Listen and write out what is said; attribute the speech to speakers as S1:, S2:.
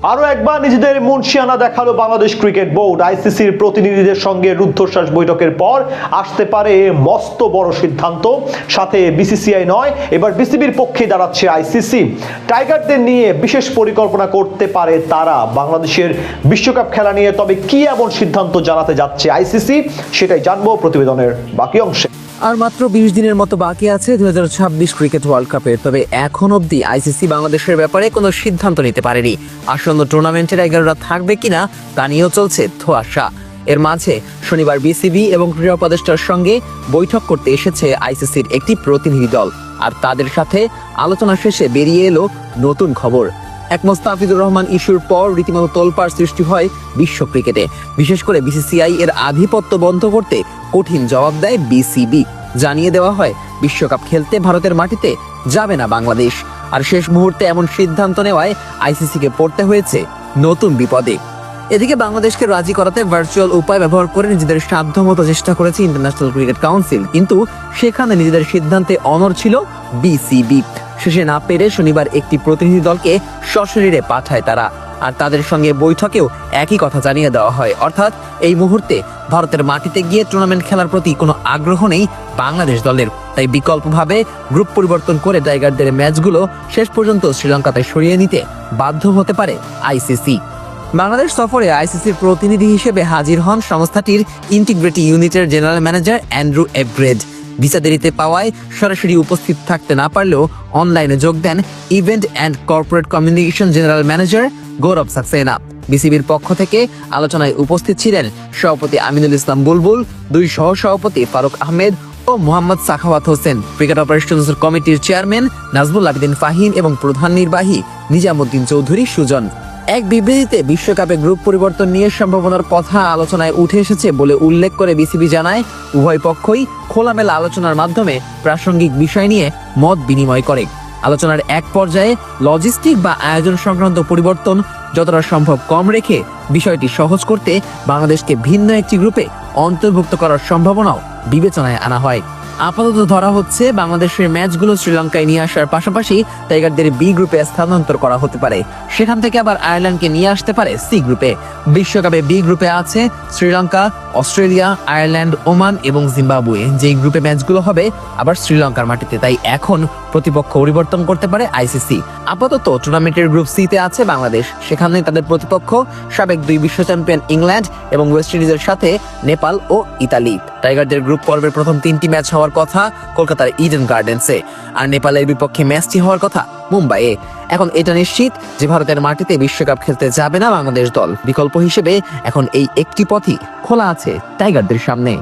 S1: আরো একবার নিজেদের মুনশিয়ানা দেখালো বাংলাদেশ ক্রিকেট বোর্ড। আইসিসির প্রতিনিধিদের সঙ্গে রুদ্ধশ্বাস বৈঠকের পর আসতে পারে মস্ত বড় সিদ্ধান্ত। সাথে বিসিসিআই নয়, এবার বিসিবির পক্ষে দাঁড়াচ্ছে আইসিসি। টাইগারদের নিয়ে বিশেষ পরিকল্পনা করতে পারে তারা বাংলাদেশের বিশ্বকাপ খেলা নিয়ে। তবে কি এমন সিদ্ধান্ত জানাতে যাচ্ছে আইসিসি, সেটাই জানবো প্রতিবেদনের বাকি অংশে।
S2: আর মাত্র 20 দিনের মতো বাকি আছে 2026 ক্রিকেট ওয়ার্ল্ড কাপের। তবে এখন অবধি আইসিসি বাংলাদেশের ব্যাপারে কোনো সিদ্ধান্ত নিতে পারেনি। আসন্ন টুর্নামেন্টের 11রা থাকবে কিনা তা নিয়েও চলছে ধোঁয়াশা। এর মাঝে শনিবার বিসিবি এবং ক্রীড়া উপদেষ্টার সঙ্গে বৈঠক করতে এসেছে আইসিসির একটি প্রতিনিধি দল। আর তাদের সাথে আলোচনা শেষে বেরিয়ে এলো নতুন খবর। এক মোস্তাফিজুর রহমান ইস্যুর পর রীতিমতো তোলপাড় সৃষ্টি হয় বিশ্ব ক্রিকেটে। বিশেষ করে বিসিসিআই এর আধিপত্য বন্ধ করতে কঠিন জবাব দেয় বিসিবি। জানিয়ে দেওয়া হয় বিশ্বকাপ খেলতে ভারতের মাটিতে যাবে না বাংলাদেশ। আর শেষ মুহূর্তে এমন সিদ্ধান্ত নেওয়ায় আইসিসিকে পড়তে হয়েছে নতুন বিপদে। এদিকে বাংলাদেশকে রাজি করাতে ভার্চুয়াল উপায় ব্যবহার করে নিজেদের সাধ্যমতো চেষ্টা করেছে ইন্টারন্যাশনাল ক্রিকেট কাউন্সিল, কিন্তু সেখানে নিজেদের সিদ্ধান্তে অনড় ছিল বিসিবি। শেষে না পেরে শনিবার একটি প্রতিনিধি দলকে সশরীরে পাঠায় তারা। আর তাদের সঙ্গে বৈঠকেও একই কথা জানিয়ে দেওয়া হয়, অর্থাৎ এই মুহূর্তে ভারতের মাটিতে গিয়ে টুর্নামেন্ট খেলার প্রতি কোনো আগ্রহ নেই বাংলাদেশ দলের। তাই বিকল্পভাবে গ্রুপ পরিবর্তন করে টাইগারদের ম্যাচগুলো শেষ পর্যন্ত শ্রীলঙ্কাতে সরিয়ে নিতে বাধ্য হতে পারে আইসিসি। বাংলাদেশ সফরে আইসিসির প্রতিনিধি হিসেবে হাজির হন সংস্থাটির ইন্টিগ্রিটি ইউনিটের জেনারেল ম্যানেজার অ্যান্ড্রু এব্রেড। ভিসা দেরিতে পাওয়ায় সরাসরি উপস্থিত থাকতে না পারলেও অনলাইনে যোগ দেন event and corporate communication general manager Gaurav Saxena. বিসিবির পক্ষ থেকে আলোচনায় উপস্থিত ছিলেন সভাপতি আমিনুল ইসলাম বুলবুল, দুই সহসভাপতি ফারুক আহমেদ ও মোহাম্মদ সাখাওয়াত হোসেন, ক্রিকেট অপারেশনস কমিটির চেয়ারম্যান নাজমুল আবেদিন ফাহিম এবং প্রধান নির্বাহী নিজামুদ্দিন চৌধুরী সুজন। এক বিবৃতিতে বিশ্বকাপে গ্রুপ পরিবর্তন নিয়ে সম্ভাবনার কথা আলোচনায় উঠে এসেছে বলে উল্লেখ করে বিসিবি জানায়, উভয় পক্ষই খোলামেলা আলোচনার মাধ্যমে প্রাসঙ্গিক বিষয় নিয়ে মত বিনিময় করে। আলোচনার এক পর্যায়ে লজিস্টিক বা আয়োজন সংক্রান্ত পরিবর্তন যতটা সম্ভব কম রেখে বিষয়টি সহজ করতে বাংলাদেশকে ভিন্ন একটি গ্রুপে অন্তর্ভুক্ত করার সম্ভাবনাও বিবেচনায় আনা হয়। আপাতত ধরা হচ্ছে বাংলাদেশের ম্যাচগুলো শ্রীলঙ্কায় নিয়ে আসার পাশাপাশি টাইগারদের বি গ্রুপে স্থানান্তর করা হতে পারে। সেখান থেকে আবার আয়ারল্যান্ডকে নিয়ে আসতে পারে সি গ্রুপে। বিশ্বকাপে বি গ্রুপে আছে শ্রীলঙ্কা, অস্ট্রেলিয়া, আয়ারল্যান্ড, ওমান এবং জিম্বাবুয়ে। যেই গ্রুপে ম্যাচগুলো হবে আবার শ্রীলঙ্কার মাটিতে। তাই এখন প্রতিপক্ষ পরিবর্তন করতে পারে আইসিসি। আপাতত টুর্নামেন্টের গ্রুপ সিতে আছে বাংলাদেশ। সেখানে তাদের প্রতিপক্ষ সাবেক 2 বিশ্ব চ্যাম্পিয়ন ইংল্যান্ড এবং ওয়েস্ট ইন্ডিজের সাথে নেপাল ও ইতালি। টাইগারদের গ্রুপ পর্বের প্রথম 3টি ম্যাচ হওয়ার কথা কলকাতার ইডেন গার্ডেন্সে, আর নেপালের বিপক্ষে ম্যাচটি হওয়ার কথা মুম্বাইয়ে। এখন এটা নিশ্চিত যে ভারতের মাটিতে বিশ্বকাপ খেলতে যাবে না বাংলাদেশ দল। বিকল্প হিসেবে এখন এই একটি পথই খোলা আছে টাইগারদের সামনে।